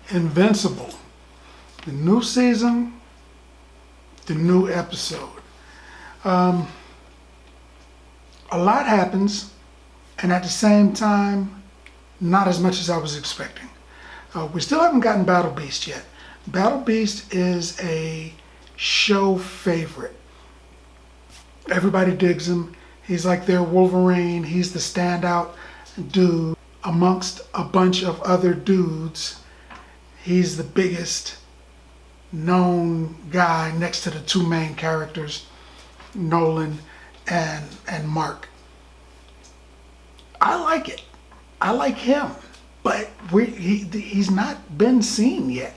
Invincible. The new season, the new episode. A lot happens, and at the same time, not as much as I was expecting. We still haven't gotten Battle Beast yet. Battle Beast is a show favorite. Everybody digs him. He's like their Wolverine. He's the standout dude amongst a bunch of other dudes. He's the biggest known guy next to the two main characters, Nolan and Mark. I like it. I like him, but he's not been seen yet.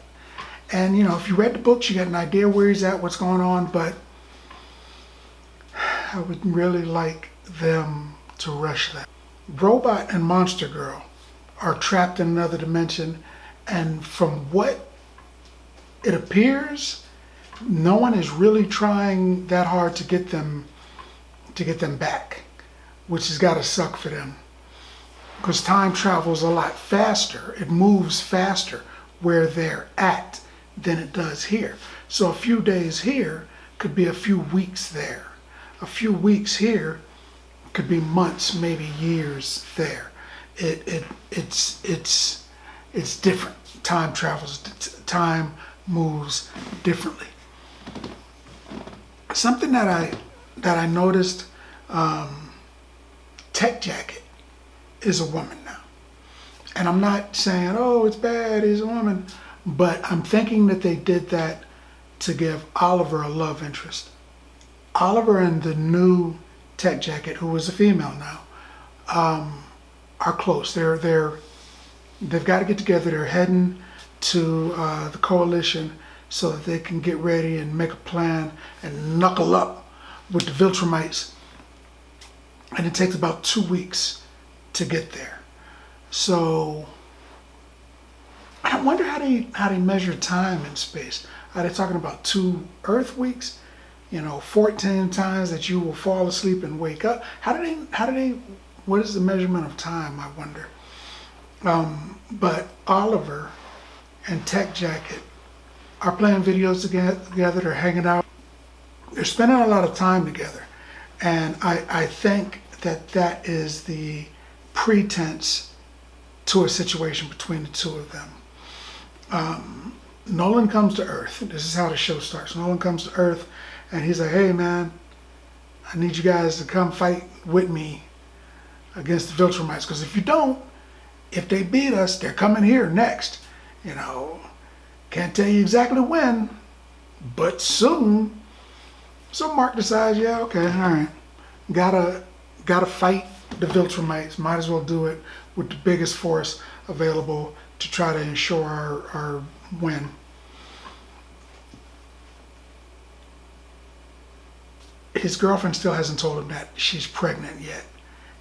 And if you read the books, you got an idea where he's at, what's going on, but I would really like them to rush that. Robot and Monster Girl are trapped in another dimension, and from what it appears, no one is really trying that hard to get them back, which has got to suck for them. Because time travels a lot faster. It moves faster where they're at than it does here. So a few days here could be a few weeks there. A few weeks here could be months, maybe years there. It's different. Time travels. Time moves differently. Something that I noticed. Tech Jacket is a woman now. And I'm not saying, oh, it's bad, he's a woman. But I'm thinking that they did that to give Oliver a love interest. Oliver and the new Tech Jacket, who is a female now, are close. They've got to get together. They're heading to the coalition so that they can get ready and make a plan and knuckle up with the Viltrumites. And it takes about 2 weeks to get there. So I wonder how they measure time and space. Are they talking about 2 Earth weeks? 14 times that you will fall asleep and wake up. How do they? What is the measurement of time? I wonder. But Oliver and Tech Jacket are playing videos together. They're hanging out. They're spending a lot of time together, and I think that is the pretense to a situation between the two of them. Nolan comes to Earth. This is how the show starts. Nolan comes to Earth, and he's like, hey man, I need you guys to come fight with me against the Viltrumites, because if you don't, if they beat us, they're coming here next. Can't tell you exactly when, but soon. So Mark decides, yeah, okay, all right, gotta fight the Viltrumites. Might as well do it with the biggest force available to try to ensure our win. His girlfriend still hasn't told him that she's pregnant yet,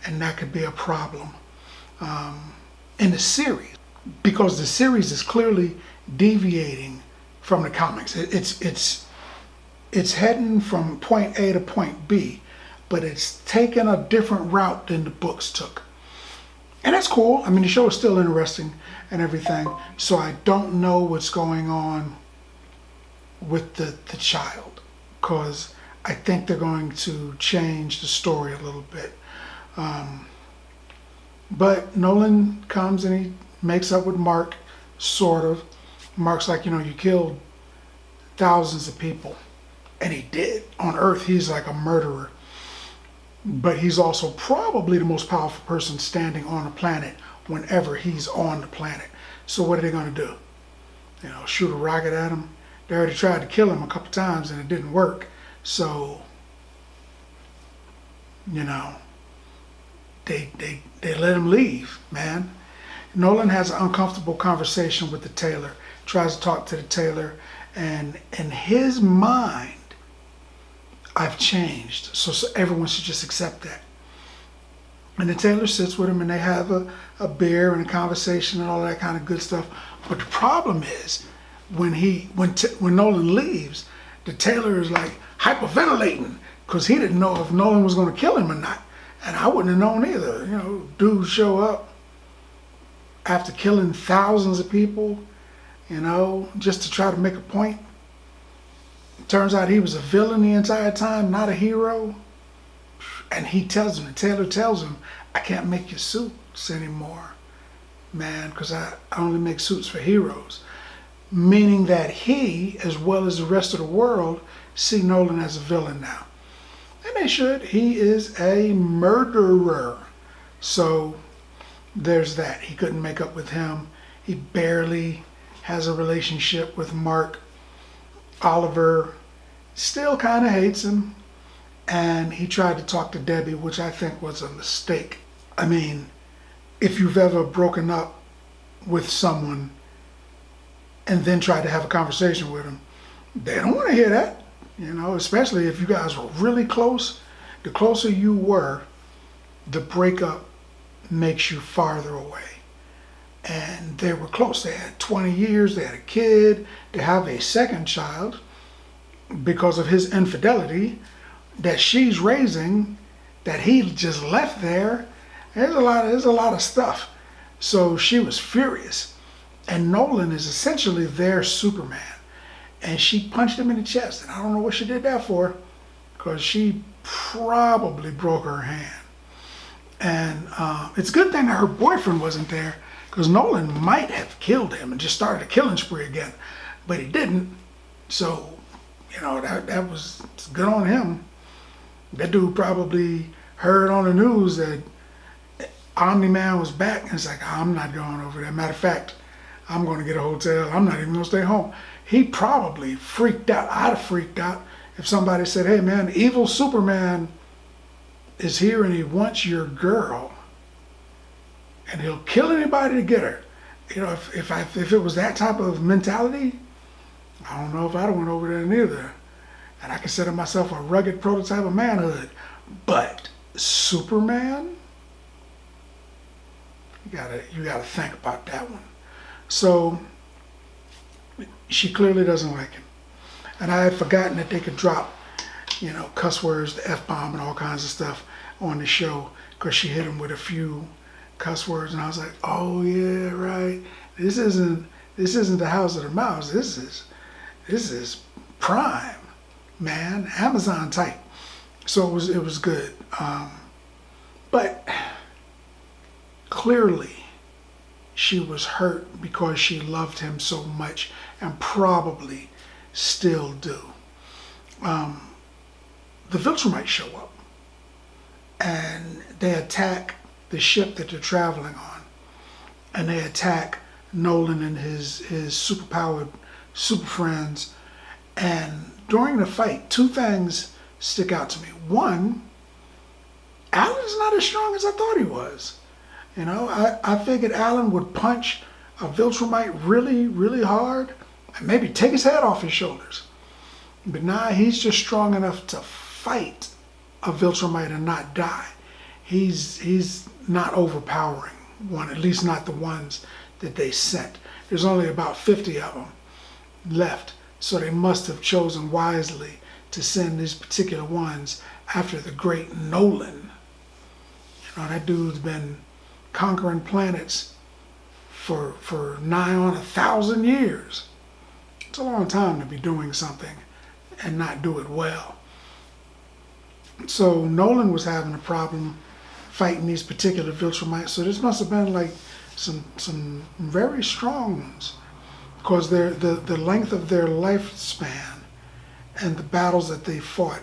and that could be a problem in the series, because the series is clearly deviating from the comics. It's heading from point A to point B, but it's taken a different route than the books took. And that's cool. I mean, the show is still interesting and everything. So I don't know what's going on with the child, because I think they're going to change the story a little bit. But Nolan comes and he makes up with Mark, sort of. Mark's like, you killed thousands of people. And he did. On Earth, he's like a murderer. But he's also probably the most powerful person standing on the planet whenever he's on the planet. So what are they going to do? Shoot a rocket at him? They already tried to kill him a couple times and it didn't work. So, they let him leave, man. Nolan has an uncomfortable conversation with the tailor, tries to talk to the tailor, and in his mind, I've changed, so everyone should just accept that. And the tailor sits with him and they have a beer and a conversation and all that kind of good stuff. But the problem is, when Nolan leaves, the tailor is like hyperventilating because he didn't know if Nolan was going to kill him or not. And I wouldn't have known either. Dudes show up after killing thousands of people just to try to make a point. Turns out he was a villain the entire time, not a hero. And Taylor tells him, I can't make your suits anymore, man, because I only make suits for heroes. Meaning that he, as well as the rest of the world, see Nolan as a villain now. And they should. He is a murderer. So there's that. He couldn't make up with him. He barely has a relationship with Mark. Oliver still kind of hates him. And he tried to talk to Debbie, which I think was a mistake. I mean, if you've ever broken up with someone and then tried to have a conversation with them, they don't want to hear that. Especially if you guys were really close. The closer you were, the breakup makes you farther away. And they were close. They had 20 years, they had a kid, they have a second child because of his infidelity that she's raising, that he just left there. There's a lot of stuff. So she was furious. And Nolan is essentially their Superman. And she punched him in the chest. And I don't know what she did that for, because she probably broke her hand. And it's a good thing that her boyfriend wasn't there, because Nolan might have killed him and just started a killing spree again. But he didn't. So, that was good on him. That dude probably heard on the news that Omni-Man was back, and it's like, I'm not going over there. Matter of fact, I'm going to get a hotel. I'm not even going to stay home. He probably freaked out. I'd have freaked out if somebody said, hey man, evil Superman is here and he wants your girl. And he'll kill anybody to get her. If it was that type of mentality, I don't know if I'd have went over there neither. And I consider myself a rugged prototype of manhood. But Superman? You gotta think about that one. So she clearly doesn't like him. And I had forgotten that they could drop, cuss words, the F-bomb and all kinds of stuff on the show, because she hit him with a few cuss words, and I was like, oh yeah, right. This isn't the House of the Mouse. This is Prime, man, Amazon type. So it was good. But clearly she was hurt because she loved him so much, and probably still do. The Viltrumites show up and they attack the ship that they're traveling on, and they attack Nolan and his superpowered super friends. And during the fight, two things stick out to me. One, Alan's not as strong as I thought he was. I figured Alan would punch a Viltrumite really, really hard and maybe take his head off his shoulders. But nah, he's just strong enough to fight a Viltrumite and not die. He's not overpowering one, at least not the ones that they sent. There's only about 50 of them left, so they must have chosen wisely to send these particular ones after the great Nolan. That dude's been conquering planets for nigh on 1,000 years. It's a long time to be doing something and not do it well. So Nolan was having a problem fighting these particular Viltrumites. So this must have been like some very strong ones, because the length of their lifespan and the battles that they fought,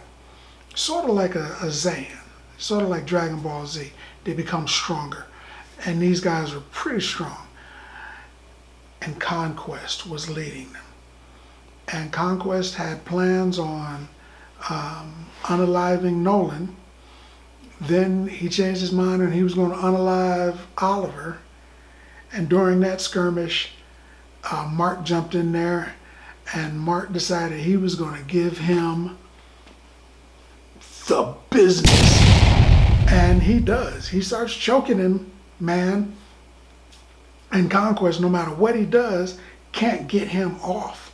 sort of like a Zaiyan, sort of like Dragon Ball Z, they become stronger. And these guys were pretty strong. And Conquest was leading them. And Conquest had plans on unaliving Nolan. Then he changed his mind and he was going to unalive Oliver. And during that skirmish, Mark jumped in there, and Mark decided he was going to give him the business. And he does. He starts choking him, man. And Conquest, no matter what he does, can't get him off.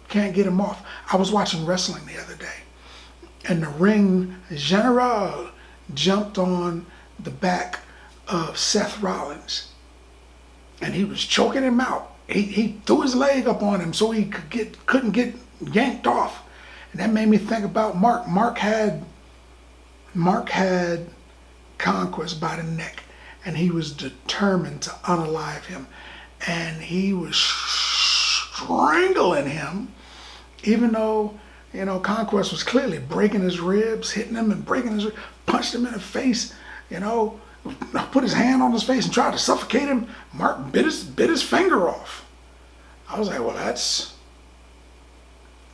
Can't get him off. I was watching wrestling the other day, and the ring general jumped on the back of Seth Rollins, and he was choking him out. he threw his leg up on him so he couldn't get yanked off. And that made me think about Mark. Mark had Conquest by the neck, and he was determined to unalive him. And he was strangling him, even though, Conquest was clearly breaking his ribs, hitting him and breaking his ribs, punched him in the face, put his hand on his face and tried to suffocate him. Mark bit his finger off. I was like, well, that's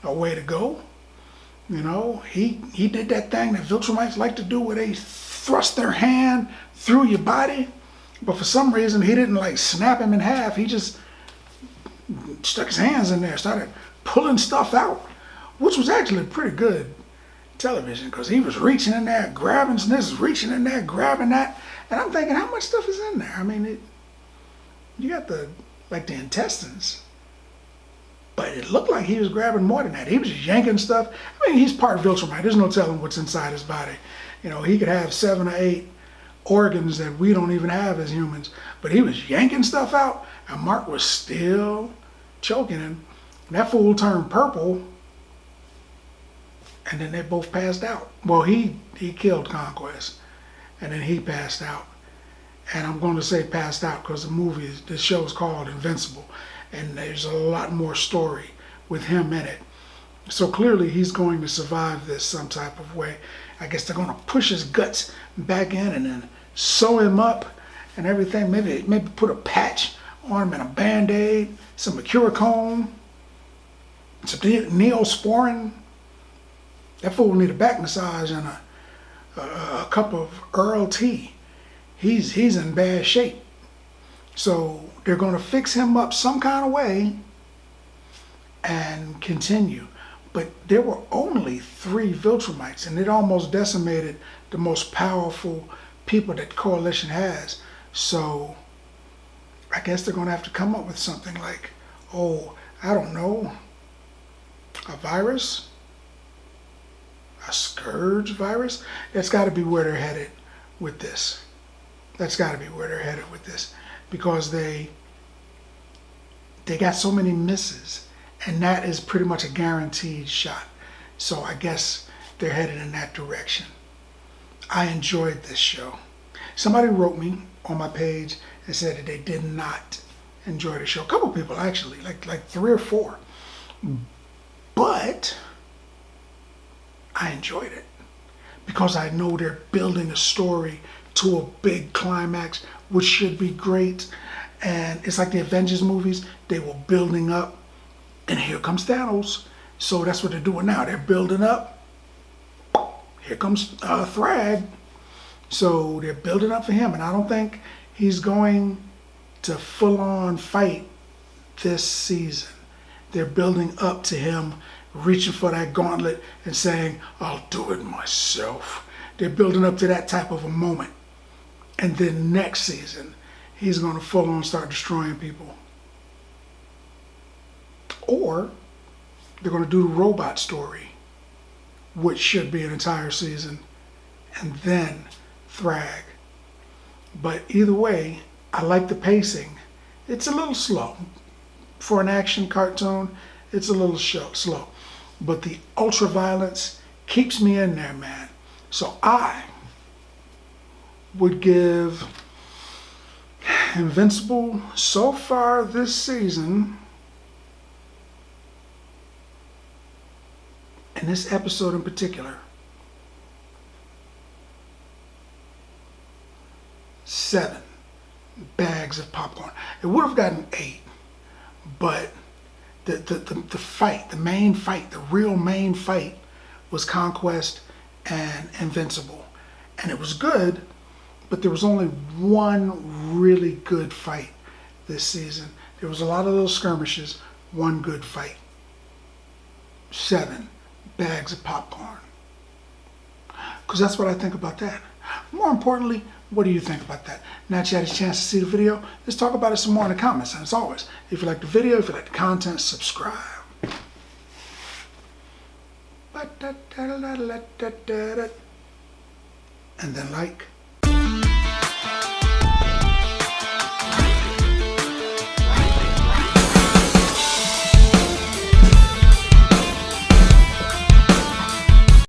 a way to go. He did that thing that Viltrumites like to do where they thrust their hand through your body. But for some reason, he didn't like snap him in half. He just stuck his hands in there, started pulling stuff out, which was actually pretty good television because he was reaching in there, grabbing this, reaching in there, grabbing that. And I'm thinking, how much stuff is in there? I mean, you got the intestines. But it looked like he was grabbing more than that. He was just yanking stuff. I mean, he's part Viltrumite. There's no telling what's inside his body. He could have 7 or 8 organs that we don't even have as humans. But he was yanking stuff out, and Mark was still choking him. And that fool turned purple, and then they both passed out. Well, he killed Conquest, and then he passed out. And I'm going to say passed out because the show is called Invincible. And there's a lot more story with him in it. So clearly he's going to survive this some type of way. I guess they're going to push his guts back in and then sew him up and everything. Maybe put a patch on him and a Band-Aid, some mercurochrome, some Neosporin. That fool will need a back massage and a cup of Earl tea. He's in bad shape. So they're going to fix him up some kind of way and continue. But there were only 3 Viltrumites, and it almost decimated the most powerful people that Coalition has. So I guess they're going to have to come up with something like, I don't know, a virus? A scourge virus? That's got to be where they're headed with this. Because they got so many misses, and that is pretty much a guaranteed shot. So I guess they're headed in that direction. I enjoyed this show. Somebody wrote me on my page and said that they did not enjoy the show. A couple people actually, like 3 or 4. But I enjoyed it because I know they're building a story to a big climax, which should be great. And it's like the Avengers movies. They were building up, and here comes Thanos. So that's what they're doing now. They're building up. Here comes Thrag. So they're building up for him, and I don't think he's going to full-on fight this season. They're building up to him reaching for that gauntlet and saying, I'll do it myself. They're building up to that type of a moment. And then next season, he's going to full on start destroying people. Or they're going to do the robot story, which should be an entire season, and then Thrag. But either way, I like the pacing. It's a little slow. For an action cartoon, it's a little slow. But the ultra violence keeps me in there, man. So I would give Invincible so far this season, and this episode in particular, 7 bags of popcorn. It would have gotten 8, but the fight, the main fight, the real main fight was Conquest and Invincible. And it was good, but there was only one really good fight this season. There was a lot of little skirmishes, one good fight. 7 bags of popcorn. Because that's what I think about that. More importantly, what do you think about that? Now that you had a chance to see the video, let's talk about it some more in the comments. And as always, if you like the video, if you like the content, subscribe. And then like.